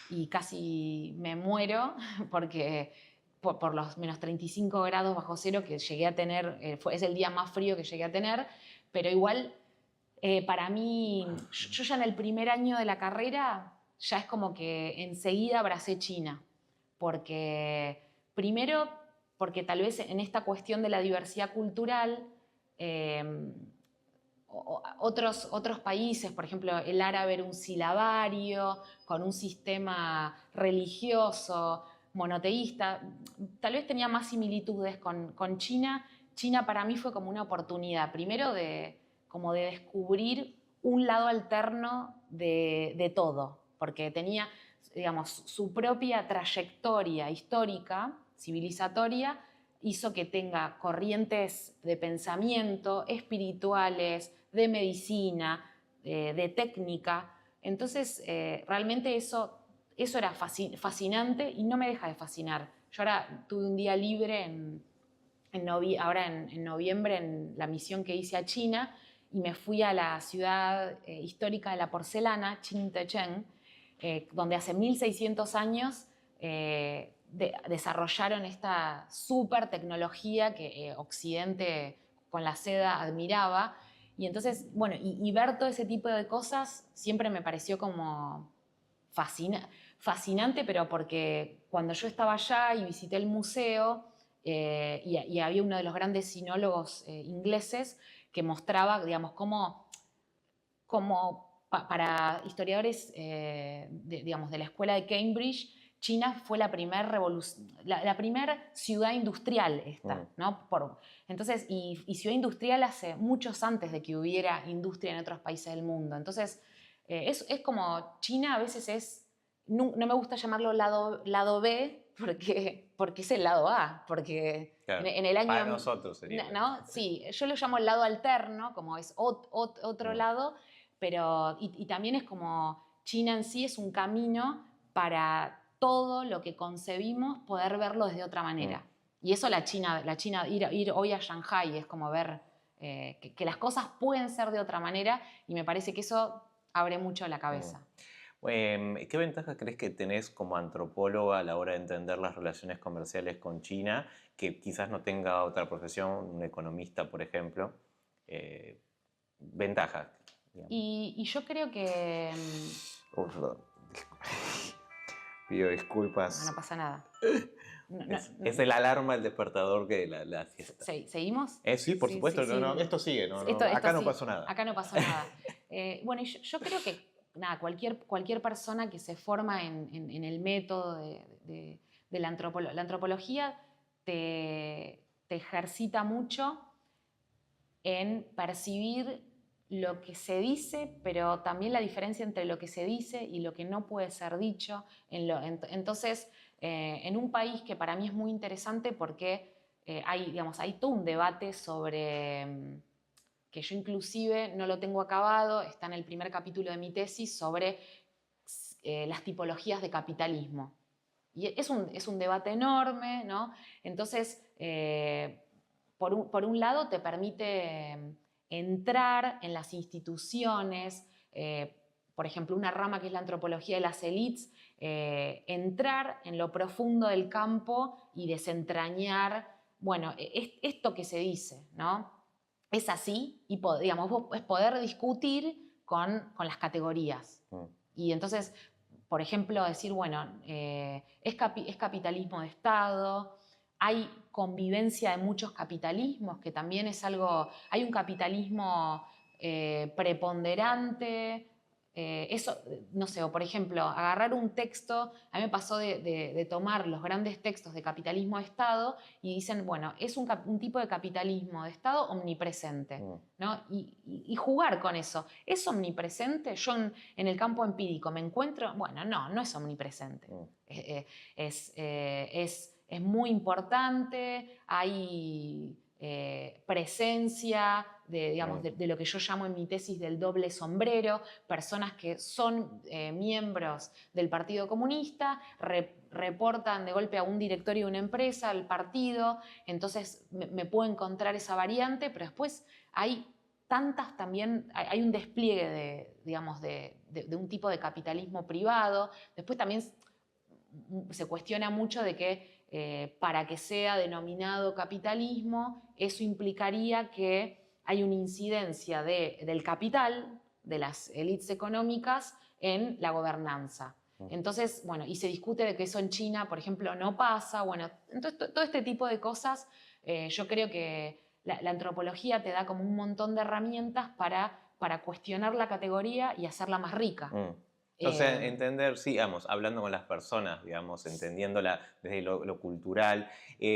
y casi me muero porque por los menos 35 grados bajo cero que llegué a tener, es el día más frío que llegué a tener, pero igual para mí, yo ya en el primer año de la carrera, ya es como que enseguida abracé China, porque primero, porque tal vez en esta cuestión de la diversidad cultural, otros países, por ejemplo, el árabe era un silabario, con un sistema religioso, monoteísta, tal vez tenía más similitudes con China. China para mí fue como una oportunidad, primero como de descubrir un lado alterno de todo, porque tenía, digamos, su propia trayectoria histórica, civilizatoria, hizo que tenga corrientes de pensamiento espirituales, de medicina, de técnica. Entonces, realmente eso era fascinante y no me deja de fascinar. Yo ahora tuve un día libre ahora en noviembre en la misión que hice a China y me fui a la ciudad histórica de la porcelana, Qingdezhen, donde hace 1600 años desarrollaron esta super tecnología que Occidente con la seda admiraba. Y entonces, bueno, y ver todo ese tipo de cosas siempre me pareció como fascinante, pero porque cuando yo estaba allá y visité el museo, y había uno de los grandes sinólogos ingleses que mostraba, digamos, cómo para historiadores digamos, de la escuela de Cambridge, China fue la primera ciudad industrial esta, ¿no? Entonces, y ciudad industrial hace muchos antes de que hubiera industria en otros países del mundo. Entonces, es como China a veces no me gusta llamarlo lado B, porque es el lado A, porque claro, en el año... para nosotros sería. ¿no? Sí, yo lo llamo el lado alterno, como es otro lado, pero y también es como China en sí es un camino para todo lo que concebimos poder verlo desde otra manera. Y eso la China ir hoy a Shanghái es como ver que las cosas pueden ser de otra manera y me parece que eso abre mucho la cabeza. ¿Qué ventajas crees que tenés como antropóloga a la hora de entender las relaciones comerciales con China que quizás no tenga otra profesión, un economista, por ejemplo? Ventajas. Y yo creo que... Perdón. Pido disculpas. No pasa nada. Es el alarma, el despertador que la siesta. ¿Seguimos? Sí, por supuesto. Sí. No, esto sigue. Acá no pasó nada. Acá no pasó nada. Bueno, yo creo que nada, cualquier persona que se forma en el método de la antropología te ejercita mucho en percibir lo que se dice, pero también la diferencia entre lo que se dice y lo que no puede ser dicho. Entonces, en un país que para mí es muy interesante porque hay todo un debate sobre, que yo inclusive no lo tengo acabado, está en el primer capítulo de mi tesis, sobre las tipologías de capitalismo. Y es un debate enorme, ¿no? Entonces, por un lado te permite entrar en las instituciones, por ejemplo, una rama que es la antropología de las élites, entrar en lo profundo del campo y desentrañar, bueno, esto que se dice, ¿no? Es así y digamos, es poder discutir con las categorías. Y entonces, por ejemplo, decir, bueno, es capitalismo de Estado hay convivencia de muchos capitalismos, que también es algo, hay un capitalismo preponderante, eso, no sé, o por ejemplo, agarrar un texto, a mí me pasó de tomar los grandes textos de capitalismo de Estado y dicen, bueno, es un tipo de capitalismo de Estado omnipresente, ¿no? Y jugar con eso. ¿Es omnipresente? Yo en el campo empírico me encuentro, bueno, no es omnipresente. Es muy importante, hay presencia digamos, de lo que yo llamo en mi tesis del doble sombrero, personas que son miembros del Partido Comunista, reportan de golpe a un directorio de una empresa, al partido, entonces me puedo encontrar esa variante, pero después hay tantas también, hay un despliegue digamos, de un tipo de capitalismo privado, después también se cuestiona mucho de que para que sea denominado capitalismo, eso implicaría que hay una incidencia del capital, de las élites económicas, en la gobernanza. Entonces, bueno, y se discute de que eso en China, por ejemplo, no pasa. Bueno, entonces todo este tipo de cosas, yo creo que la antropología te da como un montón de herramientas para cuestionar la categoría y hacerla más rica. O sea, entender, sí, digamos, hablando con las personas, digamos, entendiéndola desde lo cultural.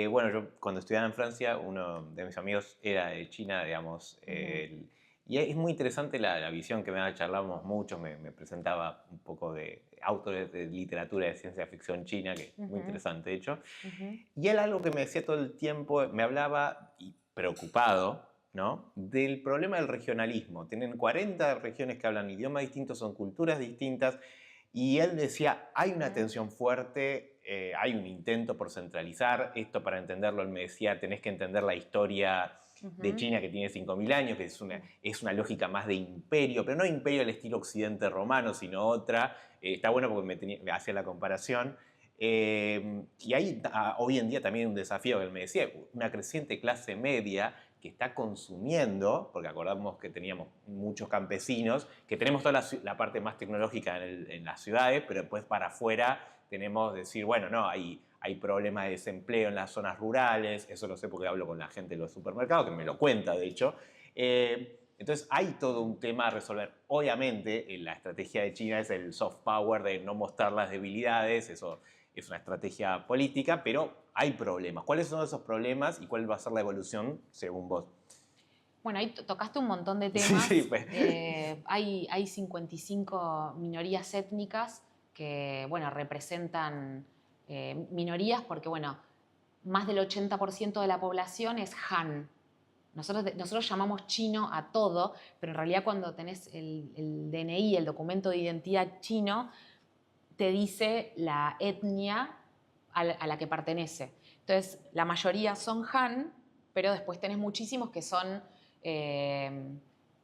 Bueno, yo cuando estudiaba en Francia, uno de mis amigos era de China, digamos, y es muy interesante la visión que me da, charlamos mucho, me presentaba un poco de autores de literatura de ciencia ficción china, que es muy interesante, de hecho. Y él algo que me decía todo el tiempo, me hablaba, y preocupado, ¿no?, del problema del regionalismo. Tienen 40 regiones que hablan idiomas distintos, son culturas distintas, y él decía, hay una tensión fuerte, hay un intento por centralizar. Esto, para entenderlo, él me decía, tenés que entender la historia de China, que tiene 5.000 años, que es una lógica más de imperio, pero no imperio al estilo occidente romano, sino otra. Está bueno porque me hacía la comparación. Y hay hoy en día también un desafío que él me decía, una creciente clase media que está consumiendo, porque acordamos que teníamos muchos campesinos, que tenemos toda la parte más tecnológica en las ciudades, pero después para afuera tenemos decir, bueno, no, hay problemas de desempleo en las zonas rurales, eso lo sé porque hablo con la gente de los supermercados, que me lo cuenta, de hecho. Entonces hay todo un tema a resolver. Obviamente, la estrategia de China es el soft power, de no mostrar las debilidades, eso es una estrategia política, pero hay problemas. ¿Cuáles son esos problemas y cuál va a ser la evolución según vos? Bueno, ahí tocaste un montón de temas. Sí, pues. Hay 55 minorías étnicas que, bueno, representan minorías porque, bueno, más del 80% de la población es Han. Nosotros llamamos chino a todo, pero en realidad cuando tenés el DNI, el documento de identidad chino, te dice la etnia a la que pertenece. Entonces, la mayoría son Han, pero después tenés muchísimos que son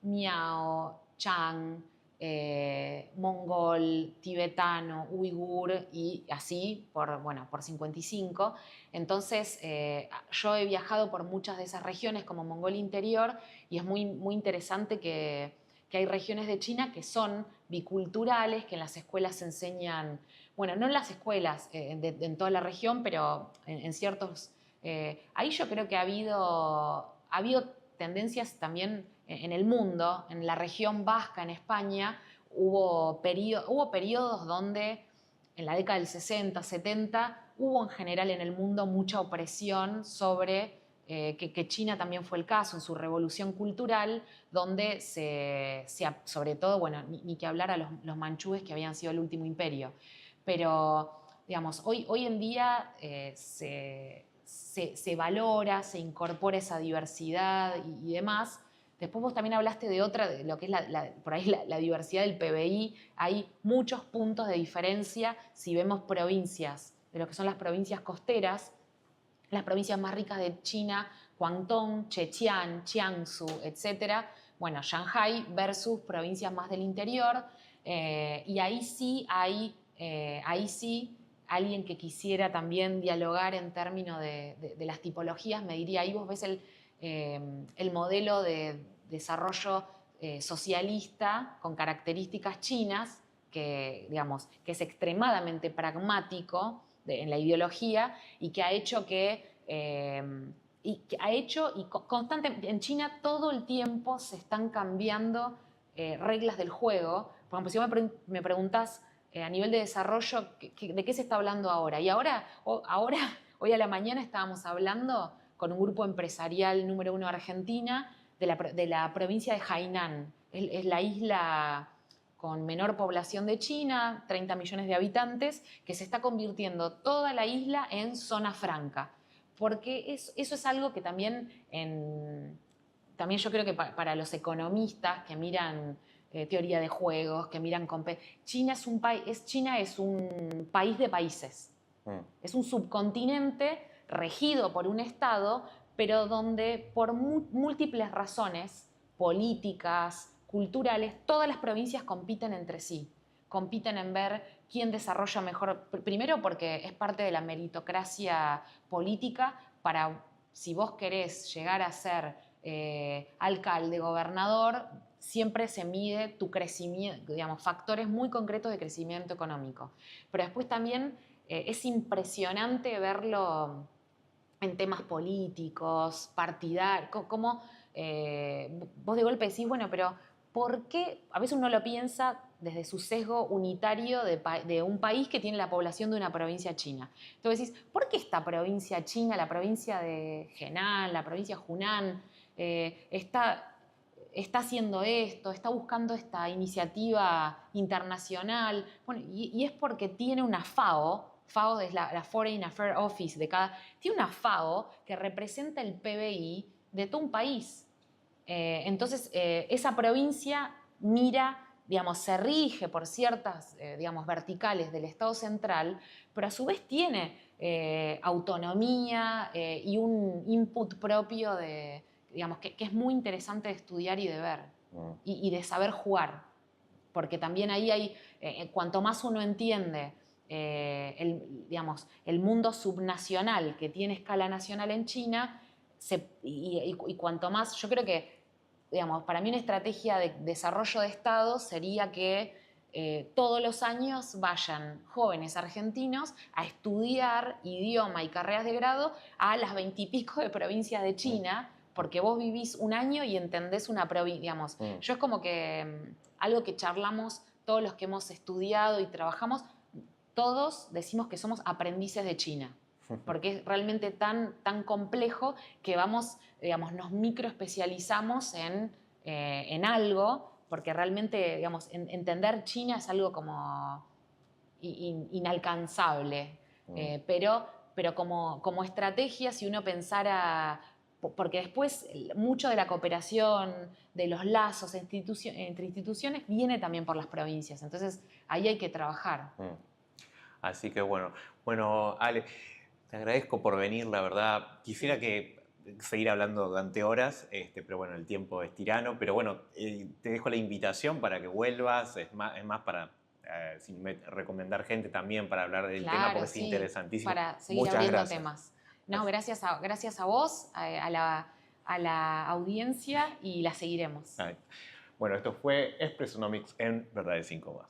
Miao, Chang, mongol, tibetano, uigur y así por 55. Entonces, yo he viajado por muchas de esas regiones como Mongolia Interior y es muy, muy interesante que hay regiones de China que son biculturales, que en las escuelas se enseñan, bueno, no en las escuelas en toda la región, pero en ciertos... ahí yo creo que ha habido tendencias también en el mundo, en la región vasca, en España, hubo periodos donde en la década del 60, 70, hubo en general en el mundo mucha opresión sobre, que China también fue el caso en su revolución cultural, donde sobre todo, bueno, ni que hablar a los manchúes que habían sido el último imperio, pero digamos, hoy en día se valora, se incorpora esa diversidad y demás. Después vos también hablaste de otra, de lo que es por ahí la diversidad del PBI. Hay muchos puntos de diferencia si vemos provincias, de lo que son las provincias costeras, las provincias más ricas de China, Guangdong, Zhejiang, Jiangsu, etc. Bueno, Shanghai versus provincias más del interior. Y ahí sí alguien que quisiera también dialogar en términos de las tipologías me diría, ahí vos ves el modelo de desarrollo socialista con características chinas, que es extremadamente pragmático en la ideología y que ha hecho que y que ha hecho, y en China todo el tiempo se están cambiando reglas del juego. Por ejemplo, si vos me preguntás a nivel de desarrollo, ¿de qué se está hablando ahora? Y ahora, hoy a la mañana estábamos hablando con un grupo empresarial número 1 de Argentina, de la provincia de Hainan. Es la isla con menor población de China, 30 millones de habitantes, que se está convirtiendo toda la isla en zona franca. Porque eso es algo que también también yo creo que para los economistas que miran teoría de juegos, que miran... China es un país de países. Es un subcontinente regido por un Estado, pero donde por múltiples razones políticas, culturales, todas las provincias compiten entre sí. Compiten en ver quién desarrolla mejor. Primero porque es parte de la meritocracia política para, si vos querés llegar a ser alcalde, gobernador, siempre se mide tu crecimiento, digamos, factores muy concretos de crecimiento económico. Pero después también es impresionante verlo en temas políticos, partidarios, como vos de golpe decís, bueno, pero ¿por qué? A veces uno lo piensa desde su sesgo unitario de un país que tiene la población de una provincia china. Entonces decís, ¿por qué esta provincia china, la provincia de Henan, la provincia de Hunan, está haciendo esto, está buscando esta iniciativa internacional? Bueno, y es porque tiene una FAO es la Foreign Affairs Office tiene una FAO que representa el PBI de todo un país. Entonces, esa provincia mira, digamos, se rige por ciertas, digamos, verticales del Estado central, pero a su vez tiene autonomía y un input propio digamos, que es muy interesante de estudiar y de ver, y de saber jugar, porque también ahí hay, cuanto más uno entiende digamos, el mundo subnacional que tiene escala nacional en China, y cuanto más, yo creo que, digamos, para mí una estrategia de desarrollo de Estado sería que todos los años vayan jóvenes argentinos a estudiar idioma y carreras de grado a las 20 y pico de provincias de China, porque vos vivís un año y entendés una provincia, digamos. Yo es como que algo que charlamos todos los que hemos estudiado y trabajamos, todos decimos que somos aprendices de China, porque es realmente tan complejo que digamos, nos microespecializamos en algo, porque realmente, digamos, entender China es algo como inalcanzable. Pero como estrategia, si uno pensara, porque después mucho de la cooperación, de los lazos entre instituciones, viene también por las provincias. Entonces, ahí hay que trabajar. Así que bueno, Ale, te agradezco por venir, la verdad. Quisiera seguir hablando durante horas, pero bueno, el tiempo es tirano. Pero bueno, te dejo la invitación para que vuelvas, es más para recomendar gente también para hablar del tema, porque es interesantísimo. Para seguir Muchas abriendo gracias. temas. No, gracias a vos, a la audiencia, y la seguiremos. Bueno, esto fue Expressonomics en Verdades sin Comas.